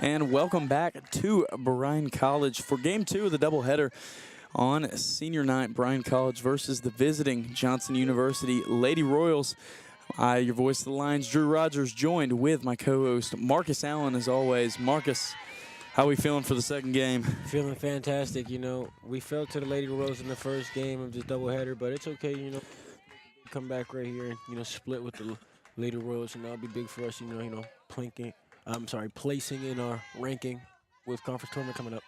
And welcome back to Bryan College for Game 2 of the doubleheader on senior night. Bryan College versus the visiting Johnson University Lady Royals. Your voice of the Lions, Drew Rogers, joined with my co-host Marcus Allen, as always. Marcus, how are we feeling for the second game? Feeling fantastic. You know, we fell to the Lady Royals in the first game of this doubleheader, but it's okay. You know, come back right here and split with the Lady Royals, and that'll be big for us. Placing in our ranking with conference tournament coming up.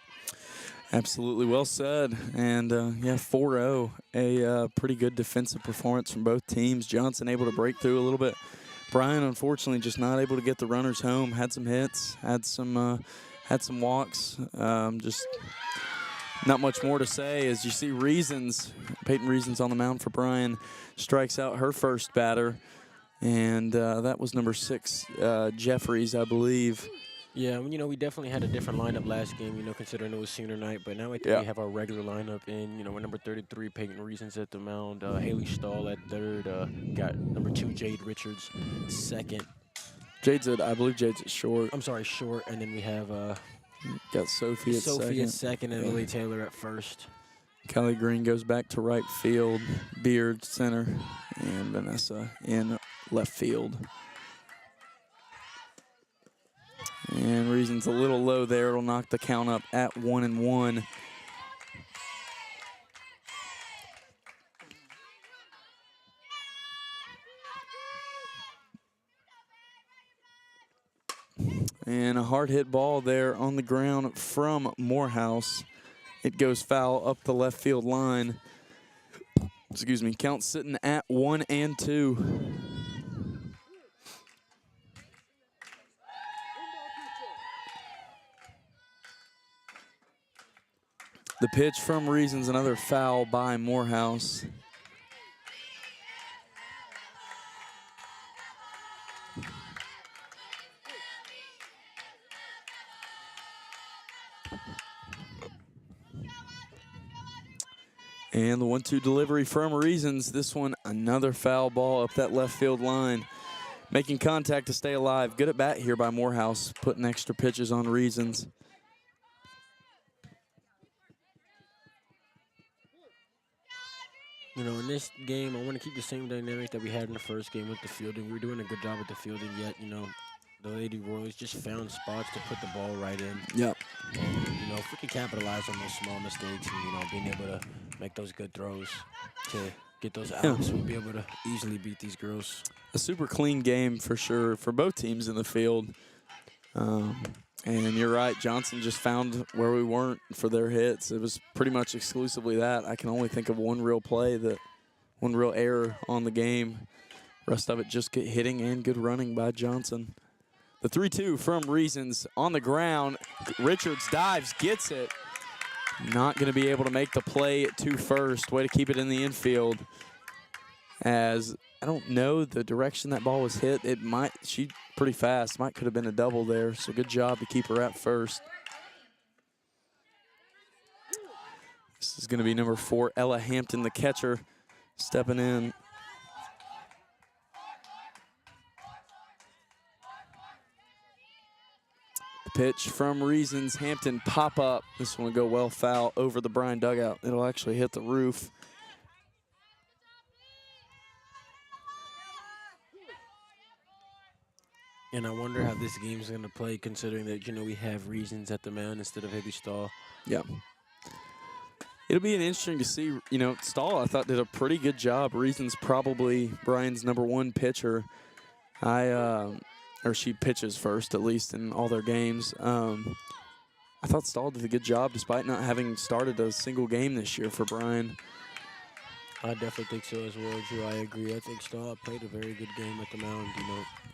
Absolutely, well said. And yeah, 4-0, a pretty good defensive performance from both teams. Johnson able to break through a little bit. Bryan, unfortunately, just not able to get the runners home. Had some hits, had some walks. Just not much more to say. As you see, Peyton Reasons on the mound for Bryan, strikes out her first batter. And that was number 6, Jeffries, I believe. Yeah, we definitely had a different lineup last game, considering it was senior night. But now I think we have our regular lineup in. We're number 33, Peyton Reasons at the mound. Haley Stahl at third. Got number 2, Jade Richards, second. I believe Jade's at short. I'm sorry, short. And then we have got Sophie at second and Lily Taylor at first. Kelly Green goes back to right field. Beard center, and Vanessa in left field. And Reasons a little low there. It'll knock the count up at 1-1. And a hard hit ball there on the ground from Morehouse. It goes foul up the left field line. Excuse me, count sitting at 1-2. The pitch from Reasons, another foul by Morehouse. And the 1-2 delivery from Reasons. This one, another foul ball up that left field line. Making contact to stay alive. Good at bat here by Morehouse, putting extra pitches on Reasons. In this game, I want to keep the same dynamic that we had in the first game with the fielding. We're doing a good job with the fielding, yet, the Lady Royals just found spots to put the ball right in. Yep. And, if we can capitalize on those small mistakes and, being able to make those good throws to get those outs, we'll be able to easily beat these girls. A super clean game for sure for both teams in the field. And you're right, Johnson just found where we weren't for their hits. It was pretty much exclusively that. I can only think of one real error on the game. Rest of it just good hitting and good running by Johnson. The 3-2 from Reasons on the ground. Richards dives, gets it. Not going to be able to make the play to first. Way to keep it in the infield. As I don't know the direction that ball was hit. She pretty fast. Could have been a double there. So good job to keep her at first. This is going to be number 4, Ella Hampton, the catcher, stepping in. The pitch from Reasons. Hampton pop up. This one will go well foul over the Bryan dugout. It'll actually hit the roof. And I wonder how this game's going to play, considering that, we have Reasons at the mound instead of Haley Stahl. Yeah. It'll be interesting to see. Stahl, I thought, did a pretty good job. Reasons probably Bryan's number 1 pitcher. Or she pitches first, at least, in all their games. I thought Stahl did a good job, despite not having started a single game this year for Bryan. I definitely think so as well, Drew. I agree. I think Stahl played a very good game at the mound,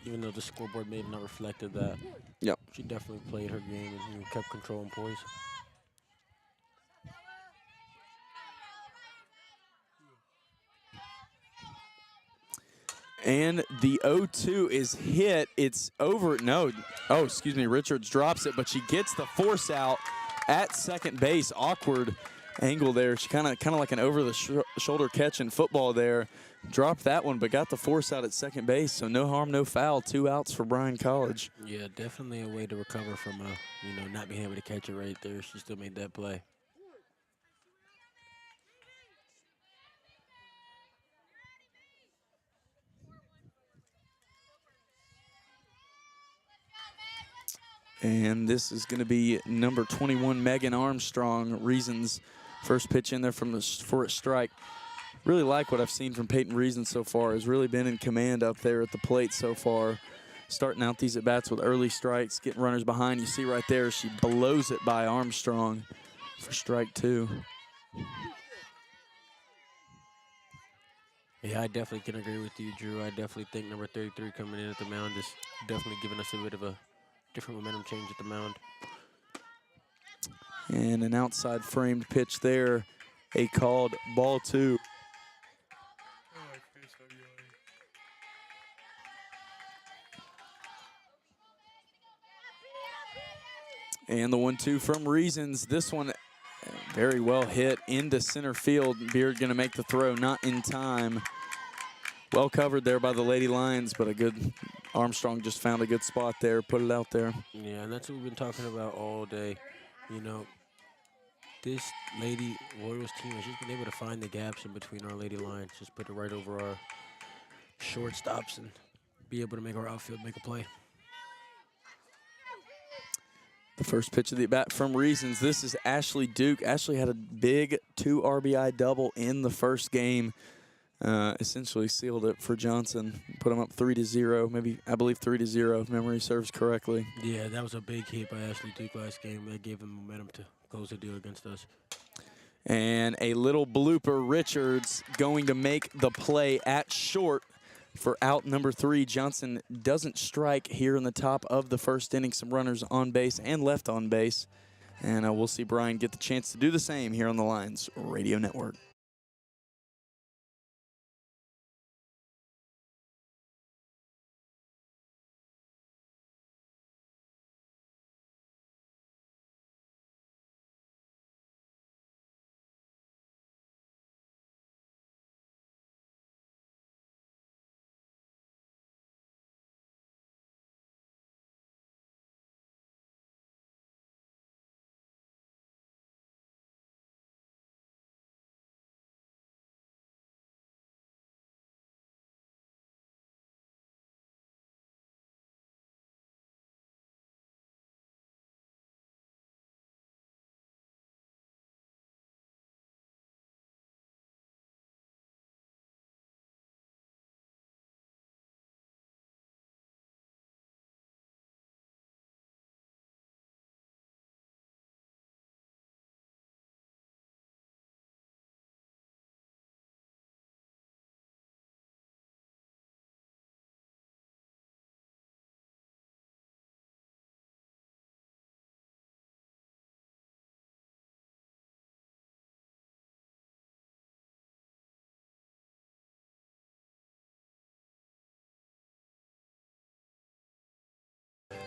even though the scoreboard may have not reflected that. Yep. She definitely played her game and kept control and poise. And the 0-2 is hit. It's over. No. Oh, excuse me. Richards drops it, but she gets the force out at second base. Awkward angle there. She kind of like an over-the-shoulder catch in football there. Dropped that one, but got the force out at second base. So no harm, no foul. 2 outs for Bryan College. Yeah, definitely a way to recover from not being able to catch it right there. She still made that play. And this is going to be number 21, Megan Armstrong. Reasons first pitch in there for a strike. Really like what I've seen from Peyton Reason so far. Has really been in command up there at the plate so far. Starting out these at-bats with early strikes, getting runners behind. You see right there, she blows it by Armstrong for strike 2. Yeah, I definitely can agree with you, Drew. I definitely think number 33 coming in at the mound is definitely giving us a bit of a different momentum change at the mound. And an outside framed pitch there, a called ball 2. And the 1-2 from Reasons. This one very well hit into center field. Beard going to make the throw, not in time. Well covered there by the Lady Lions, but a good Armstrong just found a good spot there, put it out there. Yeah, and that's what we've been talking about all day. You know, this Lady Royals team has just been able to find the gaps in between our Lady Lions, just put it right over our shortstops and be able to make our outfield make a play. The first pitch of the bat from Reasons. This is Ashley Duke. Ashley had a big 2 RBI double in the first game. Essentially sealed it for Johnson. Put him up 3-0, maybe I believe 3-0 if memory serves correctly. Yeah, that was a big hit by Ashley Duke last game. That gave him momentum to close the deal against us. And a little blooper. Richards going to make the play at short for out number 3. Johnson doesn't strike here in the top of the first inning. Some runners on base and left on base. And we'll see Bryan get the chance to do the same here on the Lions Radio Network.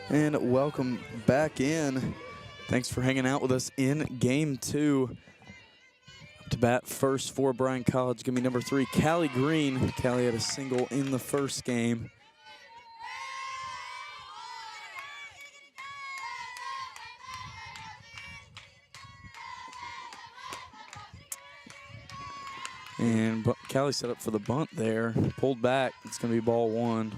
And welcome back in. Thanks for hanging out with us in game 2. Up to bat first for Bryan College. Give me number 3, Callie Green. Callie had a single in the first game. And Callie set up for the bunt there. Pulled back. It's going to be ball 1.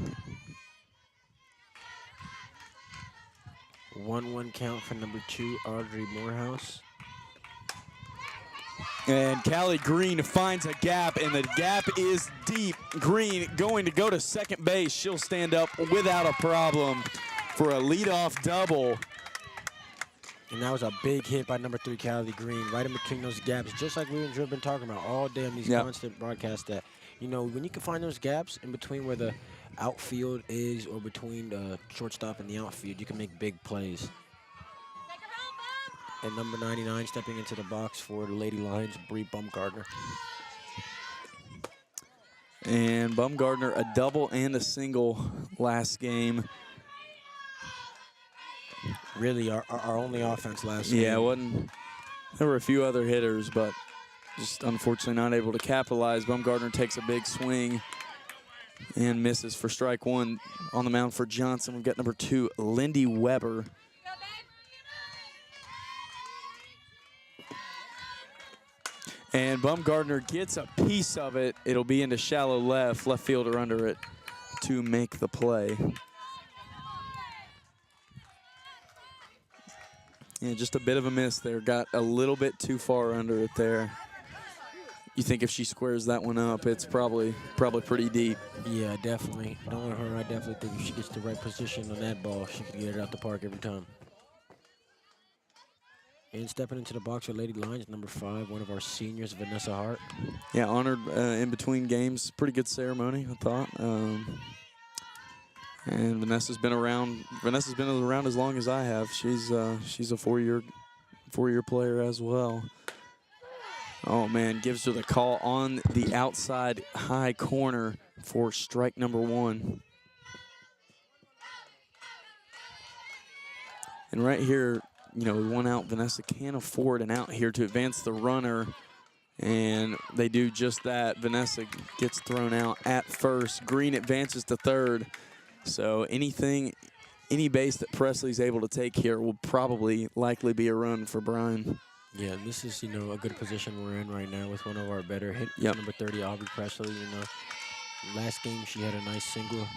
1-1 count for number 2, Audrey Morehouse. And Callie Green finds a gap, and the gap is deep. Green going to go to second base. She'll stand up without a problem for a leadoff double. And that was a big hit by number 3, Callie Green, right in between those gaps, just like we and Drew have been talking about all day on these constant broadcasts that, you know, when you can find those gaps in between where the outfield is or between the shortstop and the outfield, you can make big plays. And number 99 stepping into the box for the Lady Lions, Bree Bumgardner. And Bumgardner, a double and a single last game. Really our only offense last game. Yeah, it wasn't There were a few other hitters, but just unfortunately not able to capitalize. Baumgartner takes a big swing and misses for strike one. On the mound for Johnson, we've got number 2, Lindy Weber. And Baumgartner gets a piece of it. It'll be into shallow left fielder under it to make the play. Yeah, just a bit of a miss there. Got a little bit too far under it there. You think if she squares that one up, it's probably pretty deep. Yeah, definitely. Knowing her, I definitely think if she gets the right position on that ball, she can get it out the park every time. And stepping into the box with Lady Lions, number 5, one of our seniors, Vanessa Hart. Yeah, honored in between games. Pretty good ceremony, I thought. And Vanessa's been around. Vanessa's been around as long as I have. She's a four-year player as well. Oh man, gives her the call on the outside high corner for strike number 1. And right here, you know, with one out, Vanessa can't afford an out here to advance the runner. And they do just that. Vanessa gets thrown out at first. Green advances to third. So any base that Presley's able to take here will likely be a run for Bryan. Yeah, this is, you know, a good position we're in right now with one of our better hit. Yep. Number 30, Aubrey Presley, you know. Last game, she had a nice single,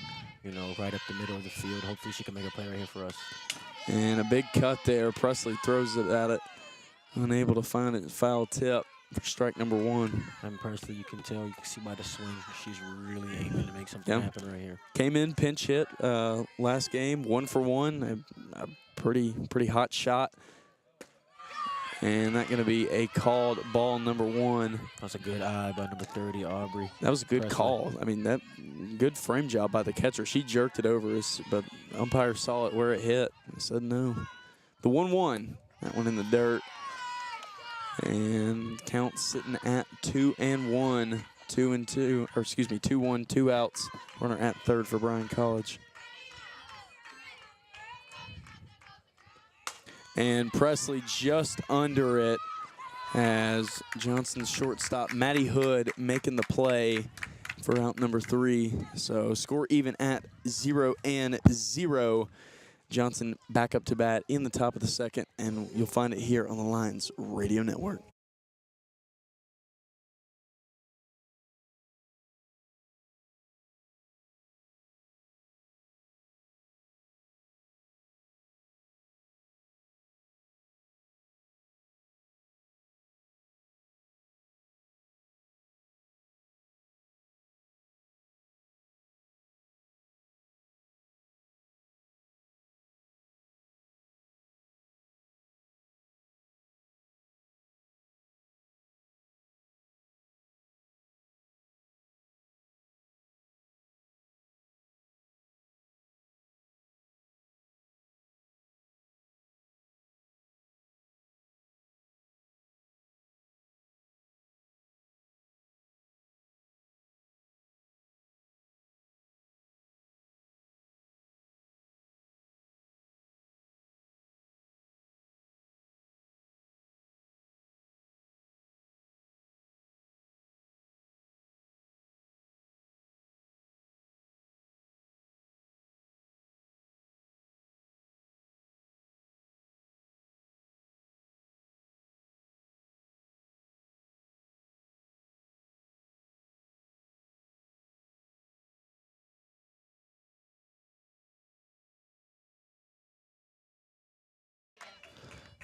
you know, right up the middle of the field. Hopefully she can make a play right here for us. And a big cut there. Presley throws it at it. Unable to find it. Foul tip for strike number 1. And Presley, you can see by the swing, she's really aiming to make something happen right here. Came in, pinch hit last game, 1 for 1. A pretty hot shot. And that's going to be a called ball number 1. That's a good eye by number 30, Aubrey. That was a good Presley. call. I mean, that good frame job by the catcher. She jerked it over, but umpire saw it where it hit. Said no. The 1-1. That one in the dirt. And count sitting at 2-1. 2-2, or excuse me, 2-1, 2 outs. Runner at third for Bryan College. And Presley just under it as Johnson's shortstop, Maddie Hood, making the play for out number 3. So score even at 0-0. Johnson back up to bat in the top of the second, and you'll find it here on the Lions Radio Network.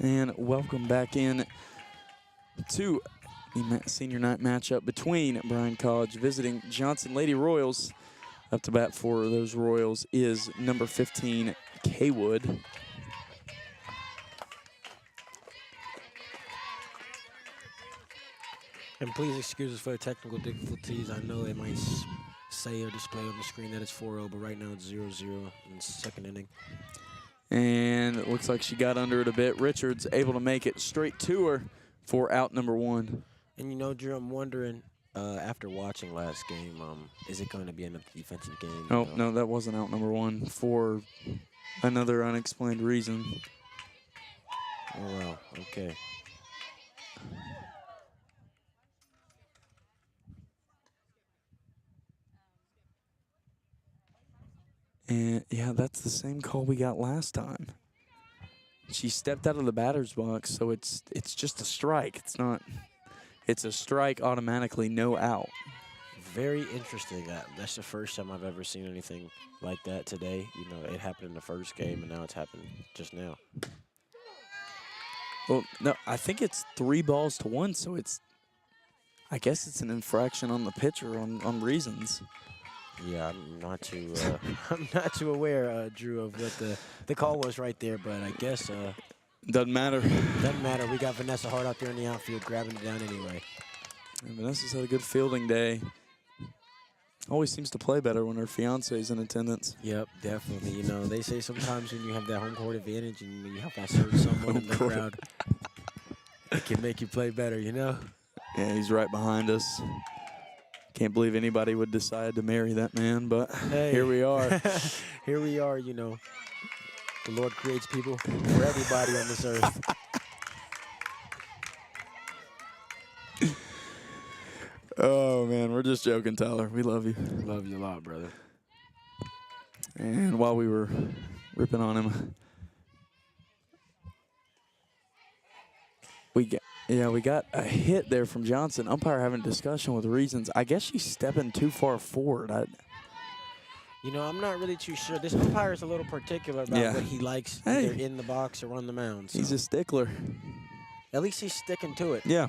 And welcome back in to the senior night matchup between Bryan College visiting Johnson Lady Royals. Up to bat for those Royals is number 15, Kaywood. And please excuse us for the technical difficulties. I know it might say or display on the screen that it's 4-0, but right now it's 0-0 in the second inning. And it looks like she got under it a bit. Richards able to make it straight to her for out number 1. And you know, Drew, I'm wondering, after watching last game, is it going to be another defensive game? Oh, no, that wasn't out number 1 for another unexplained reason. Oh, wow, okay. And, yeah, that's the same call we got last time. She stepped out of the batter's box, so it's just a strike. It's a strike automatically, no out. Very interesting. That's the first time I've ever seen anything like that today. You know, it happened in the first game, and now it's happened just now. Well, no, I think it's 3-1, so I guess it's an infraction on the pitcher on reasons. Yeah, I'm not too I'm not too aware, Drew, of what the call was right there, but I guess Doesn't matter. doesn't matter. We got Vanessa Hart out there in the outfield grabbing it down anyway. And Vanessa's had a good fielding day. Always seems to play better when her fiance's in attendance. Yep, definitely. You know, they say sometimes when you have that home court advantage and you have that certain someone in the crowd, it can make you play better, you know? Yeah, he's right behind us. Can't believe anybody would decide to marry that man, but Hey. here we are. Here we are, you know. The Lord creates people for everybody on this earth. Oh, man, we're just joking, Tyler. We love you. Love you a lot, brother. And while we were ripping on him, we got a hit there from Johnson. Umpire having a discussion with reasons. I guess she's stepping too far forward. You know, I'm not really too sure. This umpire is a little particular about what he likes either in the box or on the mound. So. He's a stickler. At least he's sticking to it. Yeah,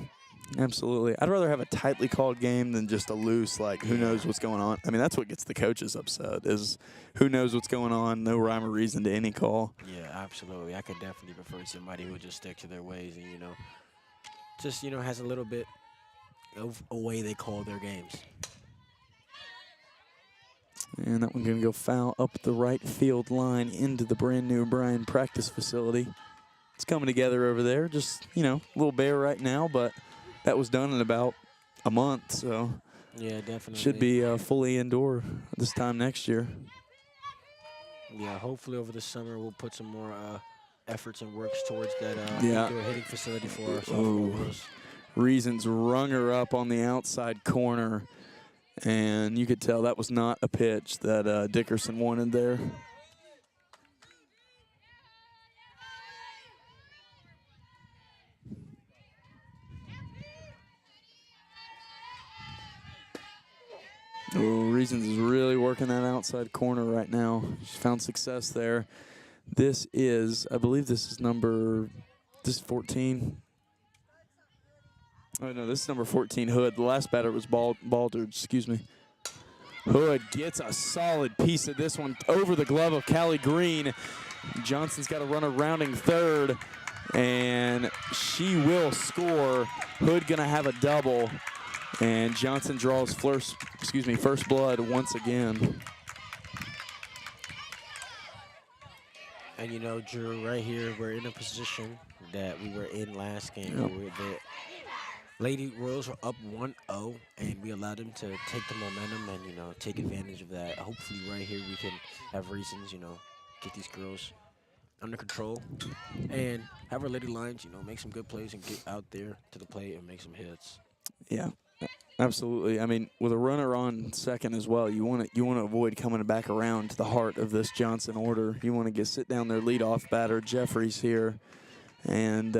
absolutely. I'd rather have a tightly called game than just a loose, like, who knows what's going on. I mean, that's what gets the coaches upset is who knows what's going on, no rhyme or reason to any call. Yeah, absolutely. I could definitely prefer somebody who would just stick to their ways and, you know, just, you know, has a little bit of a way they call their games. And that one's going to go foul up the right field line into the brand new Bryan practice facility. It's coming together over there. Just, you know, a little bare right now, but that was done in about a month, so yeah, definitely should be fully indoor this time next year. Yeah, hopefully over the summer we'll put some more efforts and works towards that indoor hitting facility for our softball girls. Reasons rung her up on the outside corner, and you could tell that was not a pitch that Dickerson wanted there. Reasons is really working that outside corner right now. She's found success there. This is, I believe this is 14. Oh, no, this is number 14, Hood. The last batter was Baldridge, excuse me. Hood gets a solid piece of this one over the glove of Callie Green. Johnson's got a runner rounding third, and she will score. Hood going to have a double, and Johnson draws first blood once again. And, you know, Drew, right here, we're in a position that we were in last game. Yep. The Lady Royals were up 1-0, and we allowed them to take the momentum and, you know, take advantage of that. Hopefully right here we can have reasons, you know, get these girls under control and have our Lady Lions, you know, make some good plays and get out there to the plate and make some hits. Yeah, absolutely. I mean, with a runner on second as well, you want to avoid coming back around to the heart of this Johnson order. You want to sit down their leadoff batter, Jeffries here, and